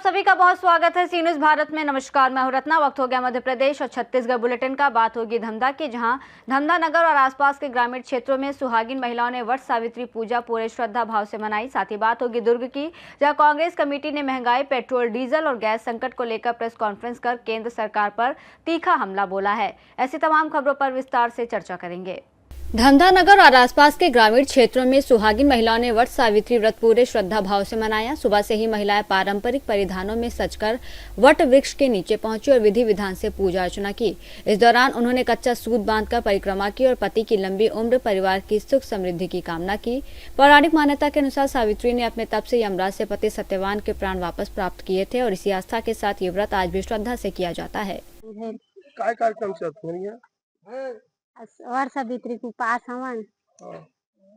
आप सभी का बहुत स्वागत है सी न्यूज़ भारत में। नमस्कार, मैं हूं रत्ना। वक्त हो गया मध्य प्रदेश और छत्तीसगढ़ बुलेटिन का। बात होगी धमधा की, जहां धमधा नगर और आसपास के ग्रामीण क्षेत्रों में सुहागिन महिलाओं ने वट सावित्री पूजा पूरे श्रद्धा भाव से मनाई। साथ ही बात होगी दुर्ग की, जहां कांग्रेस कमेटी ने महंगाई, पेट्रोल, डीजल और गैस संकट को लेकर प्रेस कॉन्फ्रेंस कर केंद्र सरकार पर तीखा हमला बोला है। ऐसी तमाम खबरों पर विस्तार से चर्चा करेंगे। धमधा नगर और आसपास के ग्रामीण क्षेत्रों में सुहागिन महिलाओं ने वट सावित्री व्रत पूरे श्रद्धा भाव से मनाया। सुबह से ही महिलाएं पारंपरिक परिधानों में सजकर वट वृक्ष के नीचे पहुंची और विधि विधान से पूजा अर्चना की। इस दौरान उन्होंने कच्चा सूत बांधकर परिक्रमा की और पति की लंबी उम्र, परिवार की सुख समृद्धि की कामना की। पौराणिक मान्यता के अनुसार सावित्री ने अपने तप से यमराज से पति सत्यवान के प्राण वापस प्राप्त किए थे और इसी आस्था के साथ ये व्रत आज भी श्रद्धा से किया जाता है। काय कार्यक्रम और सावित्री के उपास हवन।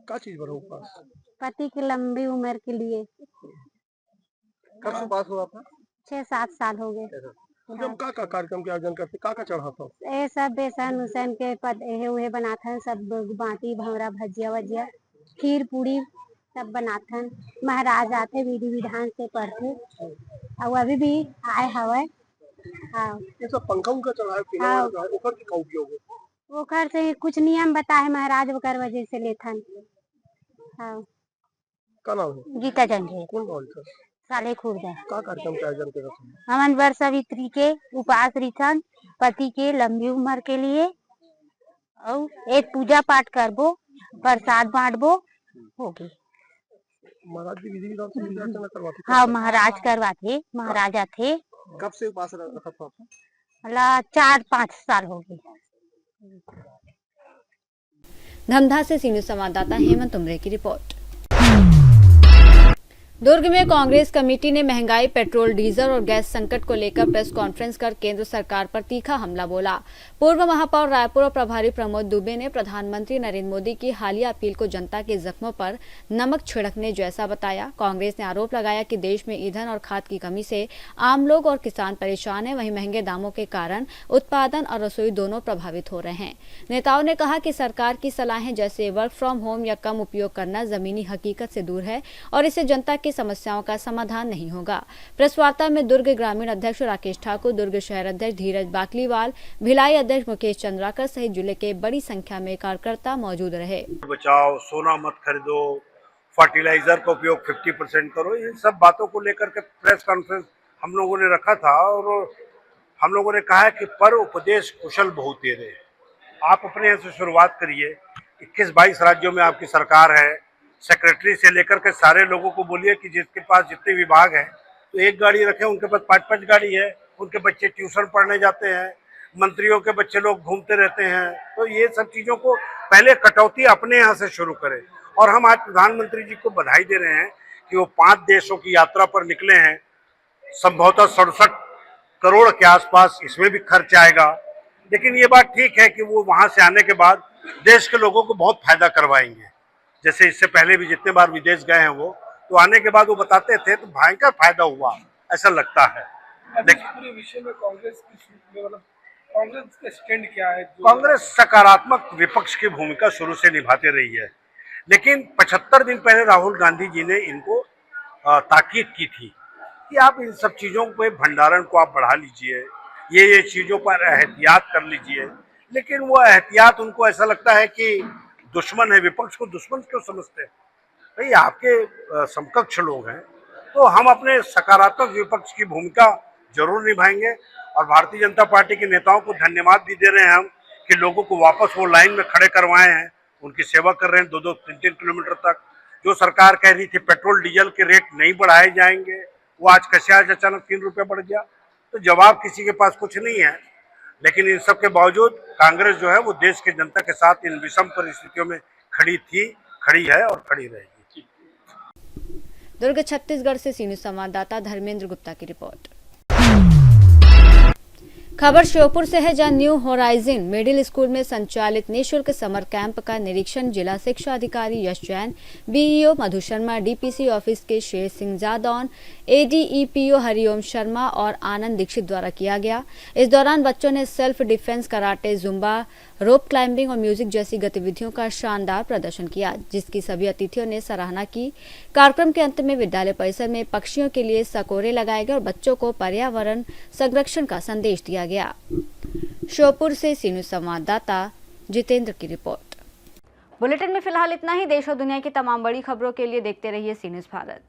का चीज बड़ा उपास? पति की लंबी उम्र के लिए। कब से उपास हुआ आपका? 6-7 साल हो गए। पूजा में का कार्यक्रम के आयोजन करते, का चढ़ाता? ये सब बेसन उसन के पद उहे बनाथन, सब बाटी भंवरा भजिया वजिया खीर पूरी सब बनाथन। महाराज आते विधि विधान से पढ़ते और अभी भी आए हवे। हाँ, ये सब पंखा उनका चढ़ाए कि हाँ। ओकर के का उपयोग है? ओकर से कुछ नियम बताए महाराज, ओकर वजह से लेथन। हाँ, का नाम है? गीता जंगे कौन गाँव है? साले खुर्दा। का कार्यक्रम के आयोजन करते हैं? हमन वर सावित्री के उपास रिथन, पति के लंबी उम्र के लिए, और एक पूजा पाठ करबो, प्रसाद बांटबो, होगी। महाराज जी विधि विधान से पूजा अर्चना करवाते? हाँ, महाराज करवाते, महाराजा थे। कब से उपास रखा था आपने? 4-5 साल हो गए। धमधा से सी न्यूज़ संवाददाता हेमंत उमरे की रिपोर्ट। दुर्ग में कांग्रेस कमेटी ने महंगाई, पेट्रोल, डीजल और गैस संकट को लेकर प्रेस कॉन्फ्रेंस कर केंद्र सरकार पर तीखा हमला बोला। पूर्व महापौर रायपुर और प्रभारी प्रमोद दुबे ने प्रधानमंत्री नरेंद्र मोदी की हालिया अपील को जनता के जख्मों पर नमक छिड़कने जैसा बताया। कांग्रेस ने आरोप लगाया कि देश में ईंधन और खाद की कमी से आम लोग और किसान परेशान हैं, वहीं महंगे दामों के कारण उत्पादन और रसोई दोनों प्रभावित हो रहे हैं। नेताओं ने कहा कि सरकार की सलाहें जैसे वर्क फ्रॉम होम या कम उपयोग करना जमीनी हकीकत से दूर है और इससे जनता की समस्याओं का समाधान नहीं होगा। प्रेस वार्ता में दुर्ग ग्रामीण अध्यक्ष राकेश ठाकुर, दुर्ग शहर अध्यक्ष धीरज बाकलीवाल, भिलाई अध्यक्ष मुकेश चंद्राकर सहित जिले के बड़ी संख्या में कार्यकर्ता मौजूद रहे। बचाओ, सोना मत खरीदो, फर्टिलाइजर का उपयोग 50% करो, इन सब बातों को लेकर के प्रेस कॉन्फ्रेंस हम लोगों ने रखा था और हम लोगों ने कहा कि पर उपदेश कुशल बहुत दे रहे। आप अपने यहाँ से शुरुआत करिए। 21-22 राज्यों में आपकी सरकार है। सेक्रेटरी से लेकर के सारे लोगों को बोलिए कि जिसके पास जितने विभाग हैं तो एक गाड़ी रखें, उनके पास 5-5 गाड़ी है। उनके बच्चे ट्यूशन पढ़ने जाते हैं, मंत्रियों के बच्चे लोग घूमते रहते हैं। तो ये सब चीज़ों को पहले कटौती अपने यहाँ से शुरू करें। और हम आज प्रधानमंत्री जी को बधाई दे रहे हैं कि वो 5 देशों की यात्रा पर निकले हैं। संभवतः 67 करोड़ के आसपास इसमें भी खर्च आएगा, लेकिन ये बात ठीक है कि वो वहाँ से आने के बाद देश के लोगों को बहुत फायदा करवाएंगे। जैसे इससे पहले भी जितने बार विदेश गए हैं वो, तो आने के बाद वो बताते थे तो भयंकर फायदा हुआ, ऐसा लगता है। लेकिन पूरे विषय में कांग्रेस का स्टैंड क्या है? कांग्रेस सकारात्मक विपक्ष की भूमिका शुरू से निभाते रही है, लेकिन 75 दिन पहले राहुल गांधी जी ने इनको ताकीद की थी कि आप इन सब चीज़ों पे भंडारण को आप बढ़ा लीजिए, ये चीज़ों पर एहतियात कर लीजिए। लेकिन वो एहतियात उनको ऐसा लगता है कि दुश्मन है, विपक्ष को दुश्मन क्यों समझते हैं? भाई आपके समकक्ष लोग हैं, तो हम अपने सकारात्मक विपक्ष की भूमिका जरूर निभाएंगे। और भारतीय जनता पार्टी के नेताओं को धन्यवाद भी दे रहे हैं हम कि लोगों को वापस वो लाइन में खड़े करवाए हैं, उनकी सेवा कर रहे हैं 2-2, 3-3 किलोमीटर तक। जो सरकार कह रही थी पेट्रोल डीजल के रेट नहीं बढ़ाए जाएंगे, वो आज कैसे आज अचानक 3 रुपये बढ़ गया? तो जवाब किसी के पास कुछ नहीं है। लेकिन इन सब के बावजूद कांग्रेस जो है वो देश के जनता के साथ इन विषम परिस्थितियों में खड़ी थी, खड़ी है और खड़ी रहेगी। दुर्ग छत्तीसगढ़ से सी न्यूज़ संवाददाता धर्मेंद्र गुप्ता की रिपोर्ट। खबर श्योपुर से है, जहां न्यू होराइजन मिडिल स्कूल में संचालित निःशुल्क समर कैंप का निरीक्षण जिला शिक्षा अधिकारी यश Jain, BEO Madhu Sharma, DPC office के शेर सिंह जादौन, एडीईपीओ हरिओम शर्मा और आनंद दीक्षित द्वारा किया गया। इस दौरान बच्चों ने self defence, karate, Zumba, rope climbing और म्यूजिक जैसी गतिविधियों का शानदार प्रदर्शन किया, जिसकी सभी अतिथियों ने सराहना की। कार्यक्रम के अंत में विद्यालय परिसर में पक्षियों के लिए सकोरे लगाए गए और बच्चों को पर्यावरण संरक्षण का संदेश दिया गया। श्योपुर से सी न्यूज़ संवाददाता जितेंद्र की रिपोर्ट। बुलेटिन में फिलहाल इतना ही। देश और दुनिया की तमाम बड़ी खबरों के लिए देखते रहिए सी न्यूज़ भारत।